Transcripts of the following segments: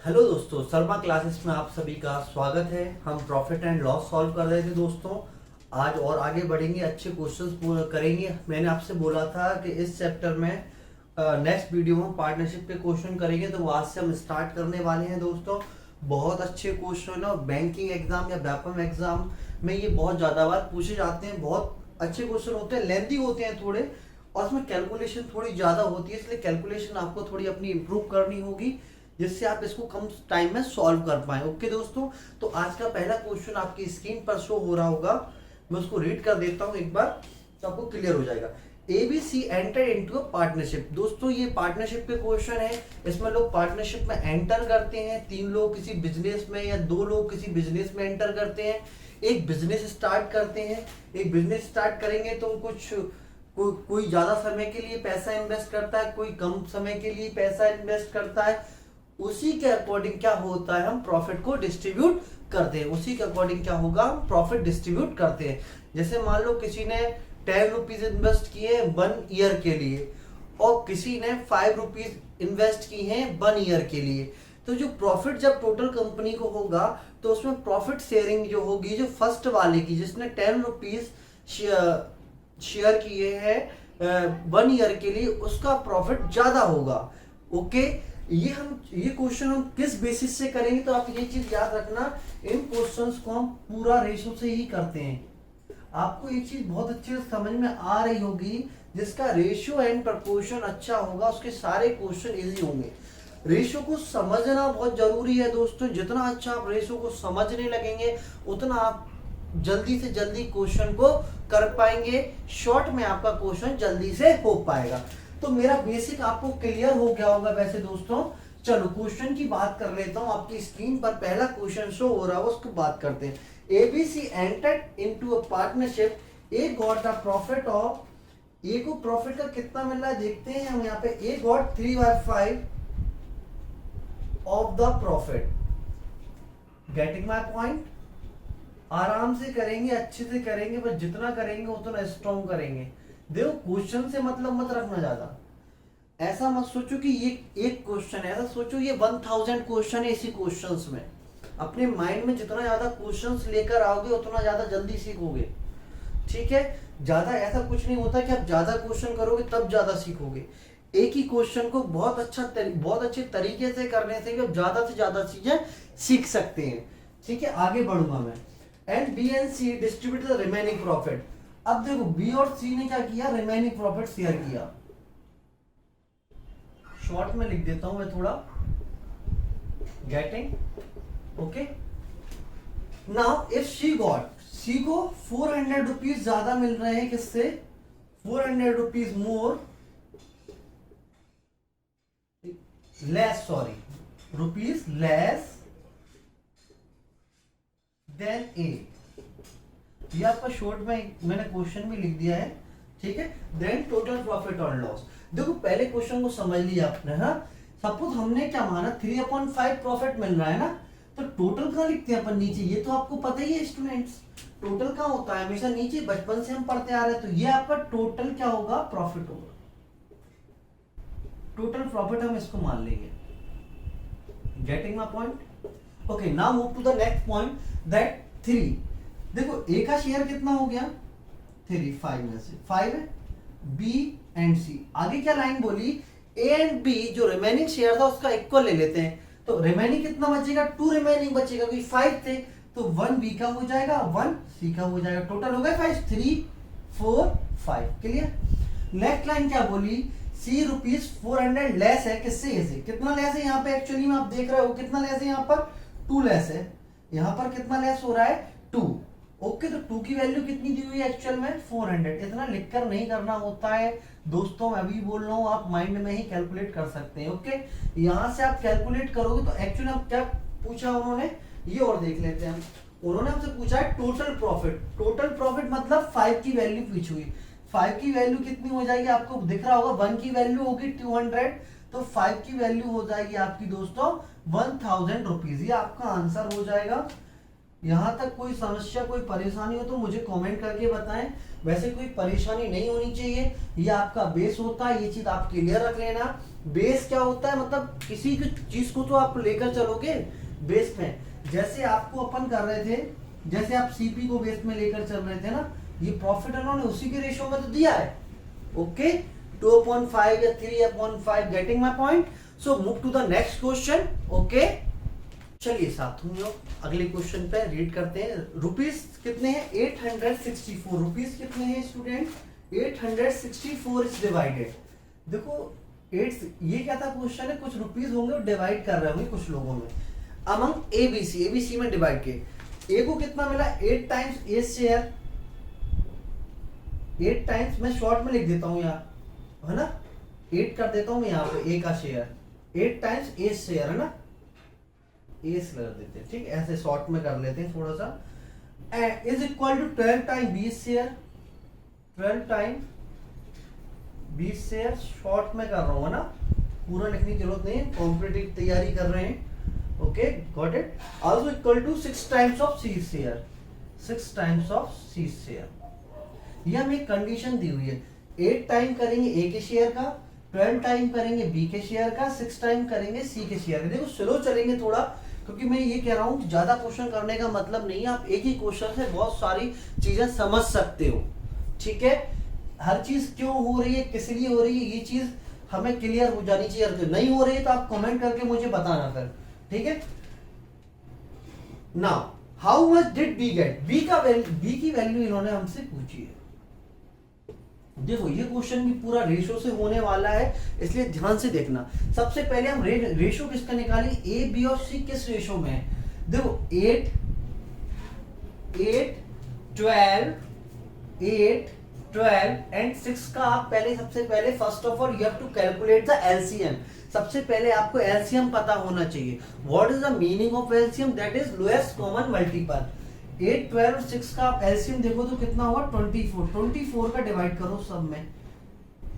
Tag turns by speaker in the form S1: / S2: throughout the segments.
S1: Hello दोस्तों, Sharma classes में आप सभी का स्वागत है। हम प्रॉफिट एंड लॉस सॉल्व कर रहे थे दोस्तों। आज और आगे बढ़ेंगे, अच्छे क्वेश्चंस करेंगे। मैंने आपसे बोला था कि इस चैप्टर में नेक्स्ट वीडियो में पार्टनरशिप पे क्वेश्चन करेंगे, तो आज से हम स्टार्ट करने वाले हैं दोस्तों। बहुत अच्छे क्वेश्चन है, बैंकिंग एग्जाम या व्यापम एग्जाम में ये बहुत ज़्यादा बार पूछे जाते हैं। बहुत अच्छे क्वेश्चन होते हैं, लेंथी होते हैं थोड़े, और उसमें कैलकुलेशन थोड़ी ज़्यादा होती है, इसलिए कैलकुलेशन आपको थोड़ी अपनी इम्प्रूव करनी होगी, जिससे आप इसको कम टाइम में सॉल्व कर पाए। ओके दोस्तों, तो आज का पहला क्वेश्चन आपकी स्क्रीन पर शो हो रहा होगा। मैं उसको रीड कर देता हूँ एक बार, तो आपको क्लियर हो जाएगा। ABC enter into a partnership. दोस्तों ये पार्टनरशिप पे क्वेश्चन है। इसमें लोग पार्टनरशिप में एंटर करते हैं। 3 लोग किसी बिजनेस में या 2 लोग किसी बिजनेस में एंटर करते हैं। एक बिजनेस स्टार्ट करते हैं। एक बिजनेस स्टार्ट करेंगे तो कोई ज्यादा समय के लिए पैसा इन्वेस्ट करता है, कोई कम समय के लिए पैसा इन्वेस्ट करता है। उसी के अकॉर्डिंग क्या होता है, हम प्रॉफिट को डिस्ट्रीब्यूट करते हैं। उसी के अकॉर्डिंग क्या होगा, हम प्रॉफिट डिस्ट्रीब्यूट करते हैं। जैसे मान लो किसी ने 10 रुपीज इन्वेस्ट किए 1 ईयर के लिए, और किसी ने 5 रुपीज इन्वेस्ट की हैं 1 ईयर के लिए। तो जो प्रॉफिट जब टोटल कंपनी को होगा, तो उसमें प्रॉफिट शेयरिंग जो होगी, जो फर्स्ट वाले की, जिसने 10 रुपीज शेयर किए हैं 1 ईयर के लिए, उसका प्रॉफिट ज्यादा होगा। ओके, ये क्वेश्चन हम किस बेसिस से करेंगे, तो आप ये चीज याद रखना, इन क्वेश्चंस को हम पूरा रेशो से ही करते हैं। आपको एक चीज बहुत अच्छे से समझ में आ रही होगी, जिसका रेशियो एंड प्रपोर्शन अच्छा होगा, उसके सारे क्वेश्चन इजी होंगे। रेशियो को समझना बहुत जरूरी है दोस्तों। जितना अच्छा आप रेशियो को समझने लगेंगे, उतना आप जल्दी से जल्दी क्वेश्चन को कर पाएंगे। शॉर्ट में आपका क्वेश्चन जल्दी से हो पाएगा। तो मेरा बेसिक आपको क्लियर हो गया होगा वैसे दोस्तों। चलो क्वेश्चन की बात कर लेता हूं। आपकी स्क्रीन पर पहला क्वेश्चन शो हो रहा है, उसको बात करते हैं। ABC entered into a partnership, A got the profit of, A को प्रॉफिट का कितना मिल रहा है देखते हैं हम यहाँ पे। A got 3/5 of the profit. Getting my point. आराम से करेंगे, अच्छे से करेंगे, बस जितना करेंगे उतना स्ट्रॉन्ग करेंगे। देखो क्वेश्चन से मतलब मत रखना ज्यादा। ऐसा मत सोचो कि ये एक क्वेश्चन है, ऐसा सोचो ये 1000 क्वेश्चन है। इसी क्वेश्चंस में अपने माइंड में जितना ज्यादा क्वेश्चंस लेकर आओगे, उतना ज्यादा जल्दी सीखोगे। ठीक है, ज्यादा ऐसा कुछ नहीं होता कि आप ज्यादा क्वेश्चन करोगे तब ज्यादा सीखोगे। एक ही क्वेश्चन को बहुत अच्छे तरीके से करने से आप ज्यादा से ज्यादा चीजें सीख सकते हैं। ठीक है, आगे बढ़ूंगा मैं। And B and C distribute the remaining profit. अब देखो बी और सी ने क्या किया, रिमेनिंग प्रॉफिट शेयर किया। शॉर्ट में लिख देता हूं मैं थोड़ा, getting okay. Now if C को 400 रुपीज ज्यादा मिल रहे हैं, किससे, 400 rupees more less, sorry rupees less than A. ये आपका शॉर्ट में मैंने क्वेश्चन भी लिख दिया है। ठीक है, देन टोटल प्रॉफिट और लॉस। देखो पहले क्वेश्चन को समझ लिया आपने, हाँ। सपोज हमने क्या माना, 3/5 प्रॉफिट मिल रहा है ना, तो टोटल कहाँ लिखते हैं अपन, नीचे। ये तो आपको पता ही है स्टूडेंट्स, टोटल कहाँ होता है हमेशा नीचे, बचपन से हम पढ़ते आ रहे हैं। तो ये आपका टोटल क्या होगा, प्रॉफिट होगा। टोटल प्रॉफिट हम इसको मान लेंगे। Getting my point. Okay, now move to the next point, that 3। देखो ए का शेयर कितना हो गया, 3, 5 में से 5 है। बी एंड सी, आगे क्या लाइन बोली, ए एंड बी जो रिमेनिंग शेयर था उसका इक्वल ले लेते हैं। तो रिमेनिंग कितना बचेगा, 2 रिमेनिंग बचेगा, क्योंकि 5 थे। तो 1 बी का हो जाएगा, 1 सी का हो जाएगा। टोटल हो गया 5, 3, 4, 5। क्लियर। नेक्स्ट लाइन क्या बोली, सी रुपीज 400 लेस है, किससे, ए से। कितना लेस है यहाँ पे, एक्चुअली में आप देख रहे हो कितना लेस है, यहाँ पर 2 लेस है। यहाँ पर कितना लेस हो रहा है, 2। ओके, तो 2 की वैल्यू कितनी दी हुई है एक्चुअल में, 400। इतना लिखकर नहीं करना होता है दोस्तों, मैं अभी बोल रहा हूँ, आप माइंड में ही कैलकुलेट कर सकते हैं। ओके, यहां से आप कैलकुलेट करोगे तो एक्चुअली आप क्या पूछा उन्होंने, ये और देख लेते हैं। उन्होंने हमसे पूछा है टोटल प्रॉफिट। टोटल प्रॉफिट मतलब 5 की वैल्यू पूछी हुई। 5 की वैल्यू कितनी हो जाएगी, आपको दिख रहा होगा, 1 की वैल्यू होगी 200, तो 5 की वैल्यू हो जाएगी आपकी दोस्तों 1000 रुपीज। ये आपका आंसर हो जाएगा। यहाँ तक कोई समस्या कोई परेशानी हो तो मुझे कमेंट करके बताएं। वैसे कोई परेशानी नहीं होनी चाहिए, ये आपका बेस होता है, ये चीज आप क्लियर रख लेना। बेस क्या होता है, मतलब किसी चीज को तो आप लेकर चलोगे बेस में। जैसे आपको अपन कर रहे थे, जैसे आप सीपी को बेस में लेकर चल रहे थे ना, ये प्रॉफिट उन्होंने उसी के रेशियो में तो दिया है। ओके, 2.5 या 3/5, getting my point. So move to the next question. Okay, चलिए साथियों लोग अगले क्वेश्चन पे रीड करते हैं। रुपीस कितने हैं, 864। रुपीस कितने हैं स्टूडेंट, 864 इज डिवाइडेड। देखो 8, ये क्या था क्वेश्चन है, कुछ रुपीस होंगे और डिवाइड कर रहे होंगे कुछ लोगों में अमंग एबीसी, एबीसी में डिवाइड किए। ए को कितना मिला, 8 टाइम्स ए शेयर, 8 टाइम्स, मैं शॉर्ट में लिख देता हूं यहाँ, है ना, 8 कर देता हूं मैं यहाँ पे, ए का शेयर, 8 टाइम्स ए शेयर, है ना, एस लगा देते हैं, ठीक, ऐसे शॉर्ट में कर लेते हैं थोड़ा सा। Is equal to 12 time 20 share, 12 time 20 share, short में कर रहा हूँ, है ना, पूरा लिखने की जरूरत नहीं है, कॉम्पिटिटिव तैयारी कर रहे हैं। Okay, got it. Also equal to 6 times of C share, 6 times of C share. ये हमें कंडीशन दी हुई है, 8 टाइम करेंगे ए के शेयर का, 12 टाइम करेंगे बी के शेयर का, 6 टाइम करेंगे सी के शेयर का। देखो स्लो चलेंगे थोड़ा, क्योंकि मैं ये कह रहा हूं ज्यादा क्वेश्चन करने का मतलब नहीं है, आप एक ही क्वेश्चन से बहुत सारी चीजें समझ सकते हो, ठीक है। हर चीज क्यों हो रही है, किस लिए हो रही है, ये चीज हमें क्लियर हो जानी चाहिए। अगर नहीं हो रही है तो आप कमेंट करके मुझे बताना फिर, ठीक है। Now how much did B get, B की वैल्यू इन्होंने हमसे पूछी है। देखो ये क्वेश्चन भी पूरा रेशो से होने वाला है, इसलिए ध्यान से देखना। सबसे पहले हम रेशो किसका निकालेंगे, ए बी और सी किस रेशो में है। देखो 8 12 एंड 6 का आप पहले, सबसे पहले first of all you have to calculate the LCM. सबसे पहले आपको एलसीएम पता होना चाहिए। What is the meaning of LCM, that is lowest common multiple. 8 12 और 6 का आप एलसीएम देखो तो कितना हुआ, 24। 24 का डिवाइड करो सब में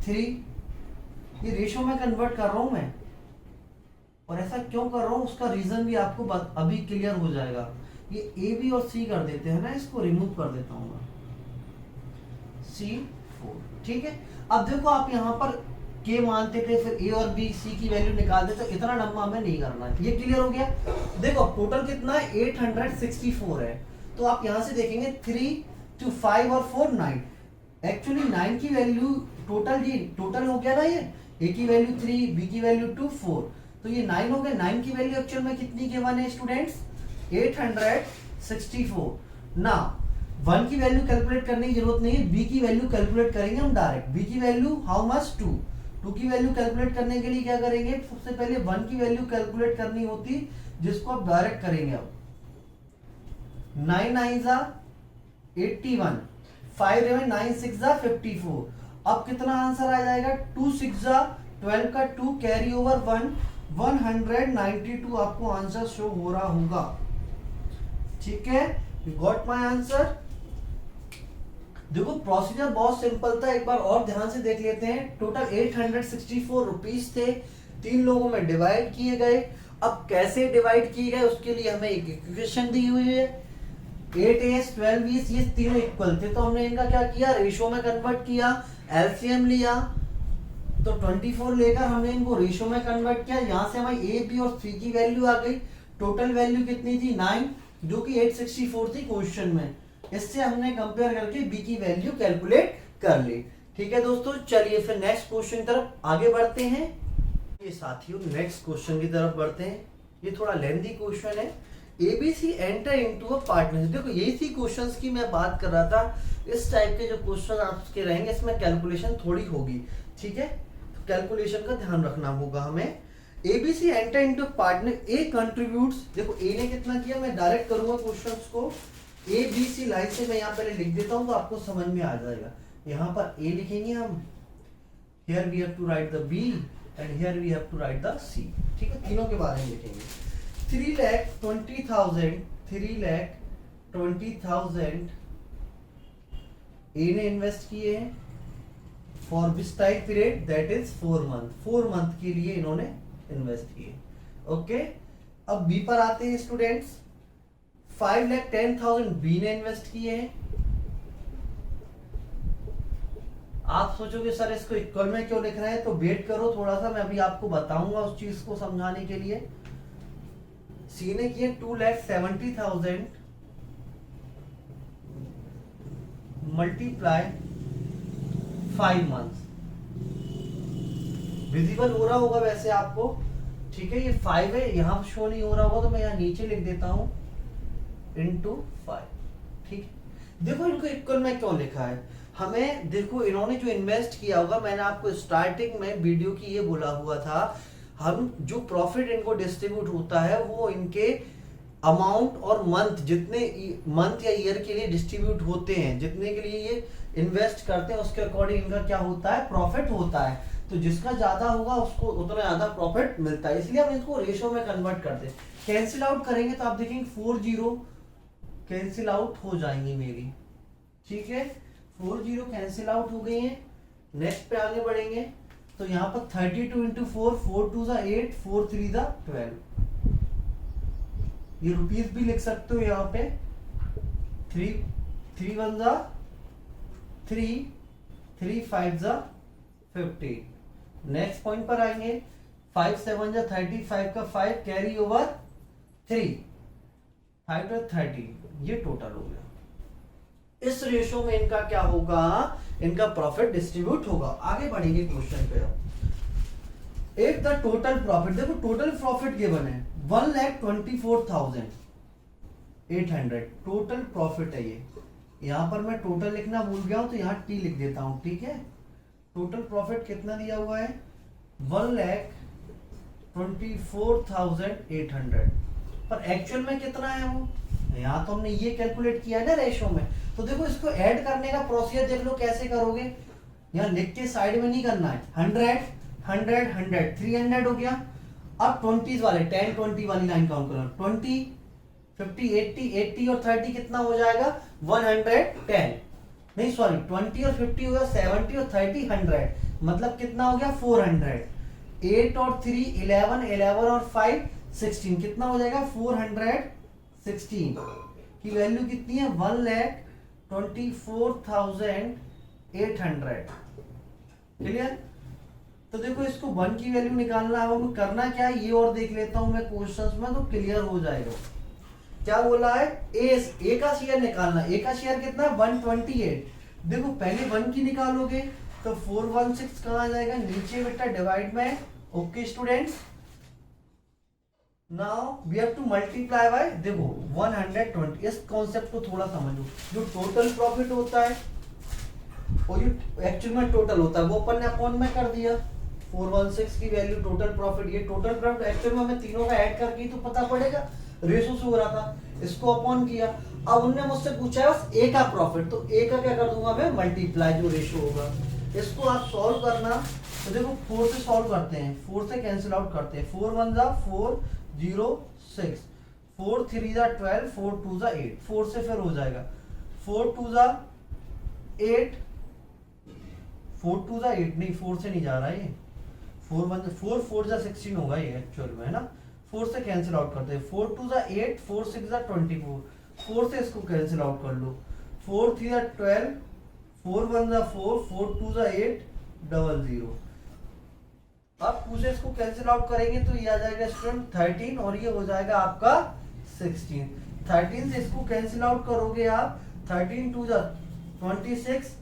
S1: 3। ये रेशो में कन्वर्ट कर रहा हूं मैं, और ऐसा क्यों कर रहा हूं उसका रीजन भी आपको अभी क्लियर हो जाएगा। ये ए बी और सी कर देते हैं ना, इसको रिमूव कर देता हूं मैं, C4, ठीक है। अब देखो आप यहाँ पर के मानते थे, फिर ए और बी सी की वैल्यू निकाल दे, तो इतना लंबा हमें नहीं करना है। ये क्लियर हो गया। देखो टोटल कितना है, 864 है, तो आप यहां से देखेंगे 3 2 5 और 4 9। एक्चुअली 9 की वैल्यू टोटल, जी टोटल हो गया ना, ये ए की वैल्यू 3, बी की वैल्यू 2 4, तो ये 9 हो गया। 9 की वैल्यू एक्चुअल में कितनी गिवन है स्टूडेंट्स, 864। ना 1 की वैल्यू कैलकुलेट करने की जरूरत नहीं है, बी की वैल्यू कैलकुलेट करेंगे हम डायरेक्ट। बी की वैल्यू हाउ मच, 2 की वैल्यू कैलकुलेट करने के लिए क्या करेंगे, सबसे पहले 1 की वैल्यू कैलकुलेट करनी होती, जिसको आप डायरेक्ट करेंगे। अब 9 9 जा 81, 5 रहे 9 6 जा 54। अब कितना आंसर आ जाएगा, 2 6 जा 12 का 2 कैरी ओवर 1, 192 आपको आंसर शो हो रहा होगा, ठीक है। You got my answer. देखो प्रोसीजर बहुत सिंपल था, एक बार और ध्यान से देख लेते हैं। टोटल 864 रुपीस थे, 3 लोगों में डिवाइड किए गए। अब कैसे डिवाइड किए गए उसके लिए हमें एक इक्वेशन दी हुई है, 8s 12s, ये तीनों इक्वल थे, तो हमने इनका क्या किया, रेशो में कन्वर्ट किया, एलसीएम लिया, तो 24 लेकर हमने इनको रेशो में कन्वर्ट किया। यहां से हमें ए बी और सी की वैल्यू आ गई। टोटल वैल्यू कितनी थी, 9, जो कि 864 थी क्वेश्चन में। इससे हमने कंपेयर करके बी की वैल्यू कैलकुलेट कर ली, ठीक है दोस्तों। चलिए फिर नेक्स्ट क्वेश्चन की तरफ आगे बढ़ते हैं। ये साथियों नेक्स्ट क्वेश्चन की तरफ बढ़ते हैं। ये थोड़ा लेंथी क्वेश्चन है। ABC enter into a partnership. देखो यही थी क्वेश्चंस की मैं बात कर रहा था। इस टाइप के जो क्वेश्चन आपके रहेंगे इसमें कैलकुलेशन थोड़ी होगी, ठीक है, तो कैलकुलेशन का ध्यान रखना होगा हमें। एबीसी एंटर इनटू पार्टनर, ए कंट्रीब्यूट्स। देखो ए ने कितना किया, मैं डायरेक्ट करूंगा क्वेश्चंस को। ए बी सी लाइन से मैं यहाँ पहले लिख देता हूँ तो आपको समझ में आ जाएगा। यहाँ पर ए लिखेंगे हम, here we have to write the B and here we have to write the C, ठीक है, तीनों के बारे में लिखेंगे। 3,20,000 ए ने इन्वेस्ट किए हैं for which time period, that is 4 month. 4 month के लिए इन्होंने इन्वेस्ट किए, ओके। अब बी पर आते हैं स्टूडेंट्स। 5,10,000 बी ने इन्वेस्ट किए हैं। आप सोचोगे सर इसको इक्वल में क्यों लिख रहे हैं, तो वेट करो थोड़ा सा, मैं अभी आपको बताऊंगा उस चीज को समझाने के लिए। सी ने किए 2,70,000 मल्टीप्लाई 5 मंथ्स। विजिबल हो रहा होगा वैसे आपको, ठीक है। ये 5 है, यहां शो नहीं हो रहा होगा तो मैं यहां नीचे लिख देता हूं इंटू 5, ठीक है। देखो इनको इक्वल में क्यों लिखा है, हमें देखो इन्होंने जो इन्वेस्ट किया होगा, मैंने आपको स्टार्टिंग में वीडियो की ये बोला हुआ था, हम जो प्रॉफिट इनको डिस्ट्रीब्यूट होता है वो इनके अमाउंट और मंथ, जितने मंथ या ईयर के लिए डिस्ट्रीब्यूट होते हैं, जितने के लिए ये इन्वेस्ट करते हैं उसके अकॉर्डिंग इनका क्या होता है, प्रॉफिट होता है। तो जिसका ज्यादा होगा उसको उतना ज्यादा प्रॉफिट मिलता है, इसलिए हम इसको रेशो में कन्वर्ट करते हैं। कैंसिल आउट करेंगे तो आप देखेंगे 4 जीरो कैंसिल आउट हो जाएंगी मेरी, ठीक है। 4 जीरो कैंसिल आउट हो गई हैं। नेक्स्ट पे आगे बढ़ेंगे तो यहाँ पर 32 इंटू 4, 4 2 8, 4 3 12, ये रुपीज भी लिख सकते हो यहाँ पे। 3 3 1 3, 3 5 15। नेक्स्ट पॉइंट पर आएंगे, 5 7 35 का 5 कैरी ओवर 3, 5 30, ये टोटल हो गया। इस रेशो में इनका क्या होगा, इनका प्रॉफिट डिस्ट्रीब्यूट होगा। आगे बढ़ेंगे क्वेश्चन पे। एक द टोटल प्रॉफिट, देखो टोटल प्रॉफिट गिवन है 1,24,800 टोटल प्रॉफिट है ये। यहां पर मैं टोटल लिखना भूल गया हूं तो यहां टी लिख देता हूं, ठीक है। टोटल प्रॉफिट कितना दिया हुआ है, 1,24,800, पर एक्चुअल में कितना है वो, यहाँ तो हमने ये कैलकुलेट किया है ना रेशो में। तो देखो इसको ऐड करने का प्रोसीजर देख लो कैसे करोगे, यहाँ लिख के साइड में नहीं करना है। 100 100 100 300 हो गया। अब 20 वाले 10 20 वाली लाइन काउंट करो, 20 50 80 80 और 30 कितना हो जाएगा, 110, नहीं सॉरी 20 और 50 हो गया 70 और 30 100, मतलब कितना हो गया 400। 8 और 3 11 11 और 5 16, कितना हो जाएगा 416 की वैल्यू कितनी है, 1,24,800। क्लियर। तो देखो इसको 1 की वैल्यू निकालना है, वो करना क्या है ये और देख लेता हूं मैं क्वेश्चंस में तो क्लियर हो जाएगा। क्या बोला है, ए का शेयर निकालना, ए का शेयर कितना है 128। देखो पहले 1 की निकालोगे तो 416 कहां आ जाएगा, नीचे बेटा डिवाइड में। Okay students, now we have to multiply by, देखो 120। इस कॉन्सेप्ट को थोड़ा समझो, जो टोटल प्रॉफिट होता है और ये एक्चुअल में टोटल होता है वो अपन ने अपॉन में कर दिया। 416 की वैल्यू टोटल प्रॉफिट, ये टोटल प्रॉफिट एक्चुअल में हमें तीनों का ऐड करके ही तो पता पड़ेगा, रेशो से हो रहा था, इसको अपॉन किया। अब उनने मुझसे पूछा है बस ए का प्रॉफिट, तो ए का क्या कर दूंगा मैं, मल्टीप्लाई जो रेशो होगा। इसको आप सॉल्व करना, तो देखो 4 से सॉल्व करते हैं, 4 से कैंसिल आउट करते हैं। 4 1 4 0 6, 4 3 12, 4 2 8, 4 से फिर हो जाएगा 4 2 8, 4 2 8, नहीं 4 से नहीं जा रहा है ये, 4 1 4 4 16 होगा ये एक्चुअल में, है ना। 4 से कैंसिल आउट करते हैं, 4 2 8, 4 6 24, 4 से इसको कैंसिल आउट कर लो, 4 3 12, 4 1 4, 4 2 8 00। अब 2 से इसको कैंसिल आउट करेंगे तो ये आ जाएगा स्टूडेंट 13 और ये हो जाएगा आपका 16। 13 से इसको कैंसिल आउट करोगे आप, 13 2 26,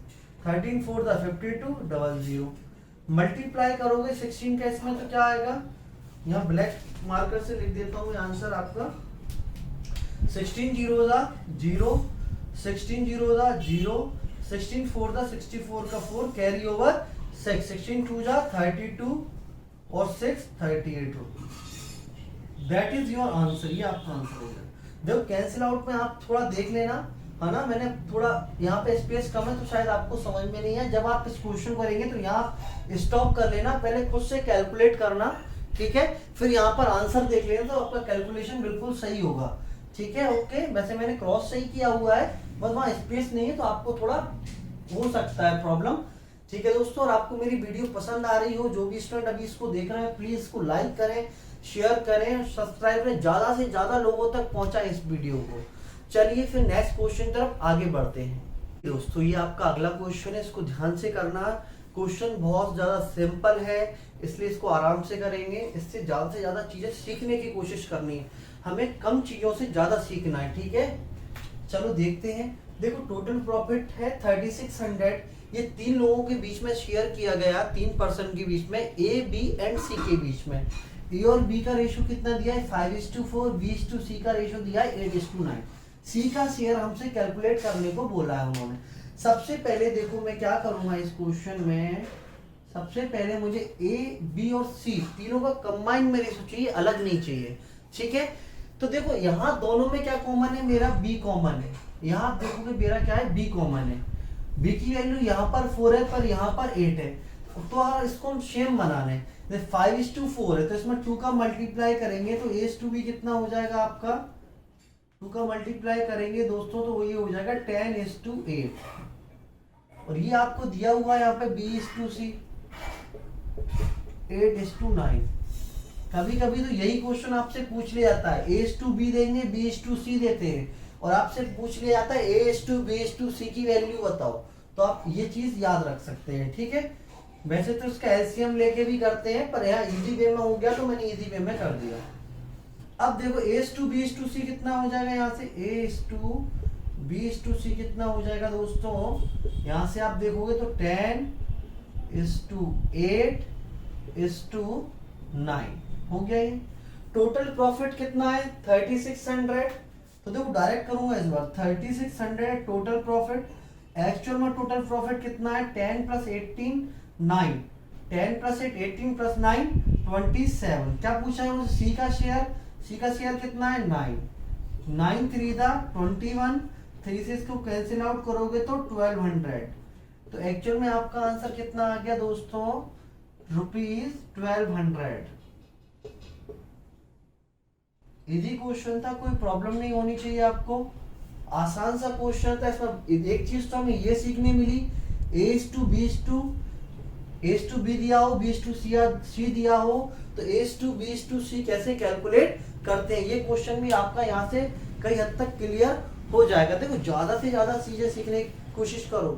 S1: 13 4 52 00। मल्टीप्लाई करोगे 16 का इसमें तो क्या आएगा, यहाँ ब्लैक मार्कर से लिख देता हूँ आंसर आपका। 16 0 0, 16 0 0, 16 4 64 का 4 कैरी ओवर 6, 16 2 32 और 6 38 हो। दैट इज योर आंसर, ये आपका आंसर हो गया। देखो कैंसिल आउट में आप थोड़ा देख लेना, है ना, मैंने थोड़ा यहाँ पे स्पेस कम है तो शायद आपको समझ में नहीं है। जब आप इस क्वेश्चन करेंगे तो यहाँ स्टॉप कर लेना, पहले खुद से कैलकुलेट करना, ठीक है, फिर यहाँ पर आंसर देख लेना तो आपका कैलकुलेशन बिल्कुल सही होगा, ठीक है। ओके, वैसे मैंने क्रॉस सही किया हुआ है, बस वहाँ स्पेस नहीं है तो आपको थोड़ा हो सकता है प्रॉब्लम, ठीक है दोस्तों। और आपको मेरी वीडियो पसंद आ रही हो, जो भी स्टूडेंट अभी इसको देख रहे हैं प्लीज इसको लाइक करें, शेयर करें, सब्सक्राइब करें, ज्यादा से ज्यादा लोगों तक पहुंचाएं इस वीडियो को। चलिए फिर नेक्स्ट क्वेश्चन तरफ आगे बढ़ते हैं। दोस्तों ये आपका अगला क्वेश्चन है, इसको ध्यान से करना। क्वेश्चन बहुत ज्यादा सिंपल है, इसलिए इसको आराम से करेंगे। इससे ज्यादा चीजें सीखने की कोशिश करनी है, हमें कम चीजों से ज्यादा सीखना है, ठीक है। चलो देखते हैं। देखो टोटल प्रॉफिट है 3600, ये तीन लोगों के बीच में शेयर किया गया, 3% के बीच में, ए बी एंड सी के बीच में। ए और बी का रेशो कितना दिया है 5:4, B/C का रेशो दिया है 8:9। सी का शेयर हमसे कैलकुलेट करने को बोला है उन्होंने। सबसे पहले देखो मैं क्या करूंगा इस क्वेश्चन में, सबसे पहले मुझे ए बी और सी तीनों का कंबाइन में रेशो चाहिए, अलग नहीं चाहिए, ठीक है। तो देखो यहाँ दोनों में क्या कॉमन है, मेरा बी कॉमन है। यहाँ देखोगे मेरा क्या है, बी कॉमन है। बी की वैल्यू यहाँ पर 4 है, पर यहाँ पर 8 है, तो इसको हम सेम बनाने हैं। 5:4 है, तो इसमें 2 का मल्टीप्लाई करेंगे तो A/B कितना हो जाएगा आपका, 2 का मल्टीप्लाई करेंगे दोस्तों तो ये हो जाएगा 10:8। और ये आपको दिया हुआ है यहाँ पे B/C 8:9। कभी कभी तो यही क्वेश्चन आपसे पूछ लिया जाता है, A/B देंगे, B/C देते हैं, और आपसे पूछ लिया जाता है A/B/C की वैल्यू बताओ, तो आप ये चीज याद रख सकते हैं, ठीक है। वैसे तो इसका एलसीएम लेके भी करते हैं, पर यहाँ इजी वे में हो गया तो मैंने इजी वे में कर दिया। अब देखो A/B/C कितना हो जाएगा, यहाँ से A/B/C कितना हो जाएगा दोस्तों, यहाँ से आप देखोगे तो 10:8:9 हो गया। ये टोटल प्रॉफिट कितना है 3600, तो देखो डायरेक्ट करूंगा इस बार 3600 टोटल प्रॉफिट। एक्चुअल में टोटल प्रॉफिट कितना है 10 + 18 9, 10 + 8 18 + 9 27। क्या पूछा है मुझे, सी का शेयर, सी का शेयर कितना है 9, 9 3 दा 21, 3 से इसको कैंसिल आउट करोगे तो 1200। तो एक्चुअल में आपका आंसर कितना आ गया दोस्तों, ₹1200। इजी क्वेश्चन था, कोई प्रॉब्लम नहीं होनी चाहिए आपको, आसान सा क्वेश्चन था। इसमें एक चीज तो हमें ये सीखने मिली, A/B दिया हो, B/C दिया हो, तो A/B/C कैसे कैलकुलेट करते हैं, ये क्वेश्चन भी आपका यहाँ से कई हद तक क्लियर हो जाएगा। देखो ज्यादा से ज्यादा चीजें सीखने की कोशिश करो,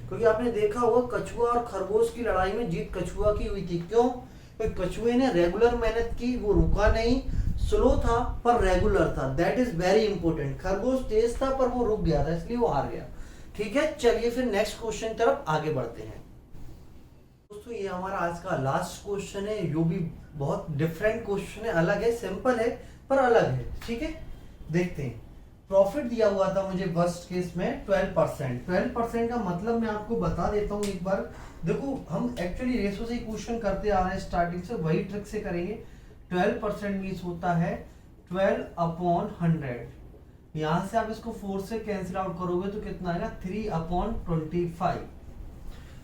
S1: क्योंकि आपने देखा होगा कछुआ और खरगोश की लड़ाई में जीत कछुआ की हुई थी। क्यों, क्योंकि कछुए ने रेगुलर मेहनत की, वो रुका नहीं, स्लो था पर रेगुलर था, दैट इज वेरी इंपॉर्टेंट। खरगोश तेज था पर वो रुक गया था, इसलिए वो हार गया, ठीक है। चलिए फिर नेक्स्ट क्वेश्चन तरफ आगे बढ़ते हैं। दोस्तों ये हमारा आज का लास्ट क्वेश्चन है, जो भी बहुत डिफरेंट क्वेश्चन है, अलग है, सिंपल है पर अलग है, ठीक है। देखते हैं। प्रॉफिट दिया हुआ था मुझे फर्स्ट केस में 12%। 12% का मतलब मैं आपको बता देता हूँ एक बार। देखो हम एक्चुअली रेशो से ही क्वेश्चन करते आ रहे हैं स्टार्टिंग से, वही ट्रिक से करेंगे। 12% मीन्स होता है 12/100। यहां से आप इसको 4 से कैंसिल आउट करोगे तो कितना आएगा 3/25।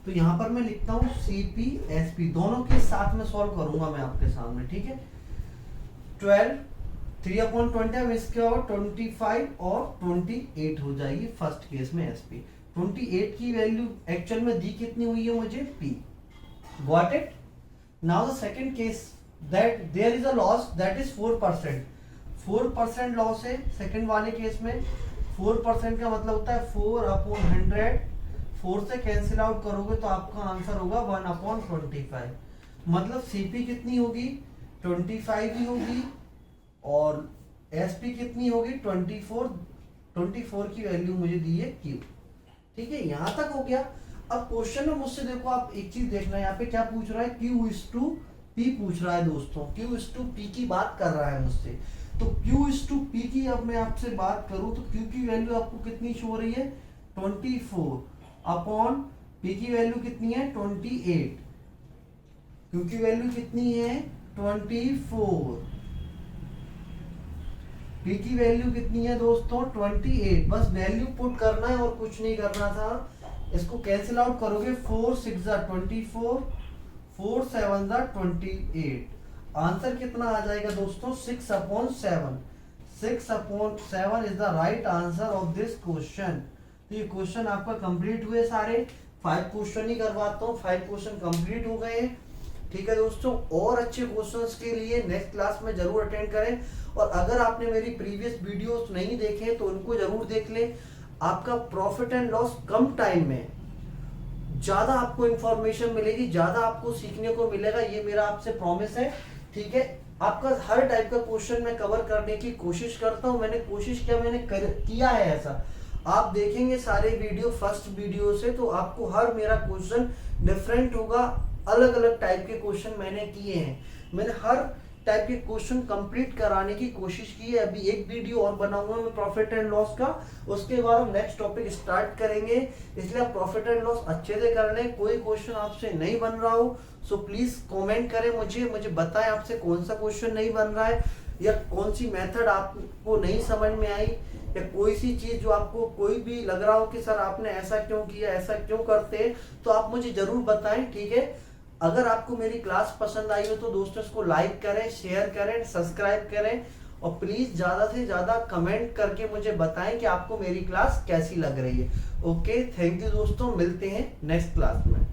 S1: तो यहाँ पर मैं लिखता हूँ CP/SP, दोनों के साथ में सॉल्व करूंगा मैं आपके सामने, ठीक है। 12 3/20 इसके और 25 और 28 हो जाएगी फर्स्ट केस में SP। 28 की वैल्यू एक्चुअल में दी कितनी हुई है मुझे, P। Got it. Now the second case, that there is a loss that is 4%। 4% loss है सेकंड वाले केस में। 4% का मतलब होता है 4/100। 4 से कैंसिल आउट करोगे तो आपका आंसर होगा 1/25। मतलब CP कितनी होगी 25 ही होगी, और SP कितनी होगी 24। 24 की वैल्यू मुझे दी है Q, ठीक है। यहां तक हो गया। अब क्वेश्चन में मुझसे देखो, आप एक चीज देखना, यहाँ पे क्या पूछ रहा है, Q/P पूछ रहा है दोस्तों, Q/P की बात कर रहा है मुझसे। तो Q/P की अब मैं आपसे बात करूं तो Q की वैल्यू आपको कितनी शो हो रही है 24/P की वैल्यू कितनी है 28। Q की वैल्यू कितनी है 24, P की वैल्यू कितनी है दोस्तों 28। बस वैल्यू पुट करना है और कुछ नहीं करना था। इसको कैंसिल आउट करोगे 4 6 24, 4 7 28। आंसर कितना आ जाएगा दोस्तों 6/7। 6/7 is the right answer of this question. तो ये क्वेश्चन आपका कंप्लीट हुए सारे। 5 क्वेश्चन ही करवाता हूँ, 5 क्वेश्चन कंप्लीट हो गए, ठीक है दोस्तों, और अच्छे क्वेश्चंस के लिए नेक्स्ट क्लास में जरूर अटेंड करें। और अगर आपने मेरी प्रीवियस वीडियोस नहीं देखे तो उनको जरूर देख लें। आपका profit and loss come time में ज्यादा आपको इंफॉर्मेशन मिलेगी, ज्यादा आपको सीखने को मिलेगा, ये मेरा आपसे प्रॉमिस है। ठीक है, आपका हर टाइप का क्वेश्चन मैं कवर करने की कोशिश करता हूं। मैंने कोशिश किया, किया है ऐसा। आप देखेंगे सारे वीडियो फर्स्ट वीडियो से तो आपको हर मेरा क्वेश्चन डिफरेंट होगा। अलग अलग टाइप के क्वेश्चन मैंने किए हैं, मैंने हर टाइप के क्वेश्चन कंप्लीट कराने की कोशिश की है। अभी एक वीडियो और बनाऊंगा मैं प्रॉफिट एंड लॉस का, उसके बाद हम नेक्स्ट टॉपिक स्टार्ट करेंगे। इसलिए आप प्रॉफिट एंड लॉस अच्छे से कर लें। कोई क्वेश्चन आपसे नहीं बन रहा हो सो प्लीज कमेंट करें, मुझे बताएं आपसे कौन सा क्वेश्चन नहीं बन रहा है, या कौन सी मेथड आपको नहीं समझ में आई, या कोई सी चीज जो आपको कोई भी लग रहा हो कि सर आपने ऐसा क्यों किया, ऐसा क्यों करते हैं, तो आप मुझे जरूर बताएं। ठीक है, अगर आपको मेरी क्लास पसंद आई हो तो दोस्तों इसको लाइक करें, शेयर करें, सब्सक्राइब करें, और प्लीज ज्यादा से ज्यादा कमेंट करके मुझे बताएं कि आपको मेरी क्लास कैसी लग रही है। ओके, थैंक यू दोस्तों, मिलते हैं नेक्स्ट क्लास में।